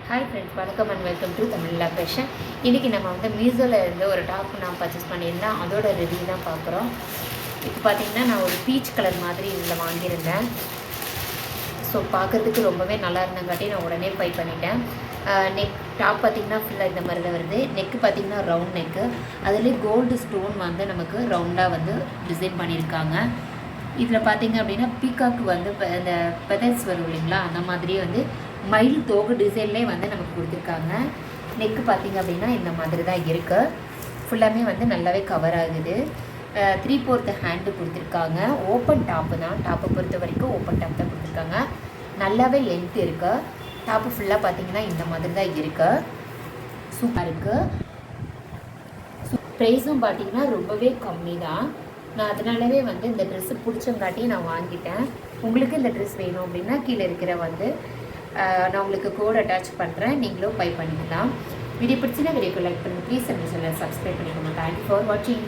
Hi friends, வணக்கம் and welcome to தமிழ்லா fashion. இன்றைக்கி நம்ம வந்து மீஷோவில் இருந்து ஒரு டாப் நான் பர்ச்சேஸ் பண்ணியிருந்தேன். அதோட ரிவ்யூ தான் பார்க்குறோம். இப்போ பார்த்திங்கன்னா நான் ஒரு பீச் கலர் மாதிரி இதில் வாங்கியிருந்தேன். ஸோ பார்க்குறதுக்கு ரொம்பவே நல்லா இருந்தங்காட்டி நான் உடனே பை பண்ணிட்டேன். நெக் டாப் பார்த்திங்கன்னா ஃபுல்லாக இந்த மாதிரி தான் வருது. நெக்கு பார்த்திங்கன்னா ரவுண்ட் நெக்கு, அதுலேயே கோல்டு ஸ்டோன் வந்து நமக்கு ரவுண்டாக வந்து டிசைன் பண்ணியிருக்காங்க. இதில் பார்த்திங்க அப்படின்னா பீகாக்கு வந்து இந்த பெதல்ஸ் வரும் இல்லைங்களா, அந்த மாதிரியே வந்து மயில் தோகு டிசைன்லேயே வந்து நமக்கு கொடுத்துருக்காங்க. நெக்கு பார்த்திங்க அப்படின்னா இந்த மாதிரி தான் இருக்குது. ஃபுல்லாமே வந்து நல்லாவே கவர் ஆகுது. 3/4 ஹேண்டு கொடுத்துருக்காங்க. ஓப்பன் டாப்பு தான். டாப்பை பொறுத்த வரைக்கும் ஓப்பன் டாப் தான் கொடுத்துருக்காங்க. நல்லாவே லென்த் இருக்குது. டாப்பு ஃபுல்லாக பார்த்திங்கன்னா இந்த மாதிரி தான் இருக்குது. சூப்பராக இருக்குது. ப்ரைஸும் பார்த்திங்கன்னா ரொம்பவே கம்மி தான். நான் அதனாலவே வந்து இந்த ட்ரெஸ்ஸு பிடிச்சங்காட்டி நான் வாங்கிட்டேன். உங்களுக்கு இந்த ட்ரெஸ் வேணும் அப்படின்னா கீழே இருக்கிற வந்து நான் உங்களுக்கு கோட் அட்டாச் பண்ணுறேன். நீங்களும் பை பண்ணிக்கலாம். வீடியோ பிடிச்சினா வீடியோக்கு லைக் பண்ணுங்கள். ப்ளீஸ் நம்ம சேனலை சப்ஸ்கிரைப் பண்ணிக்கோங்க. தேங்க்யூ ஃபார் வாட்சிங்.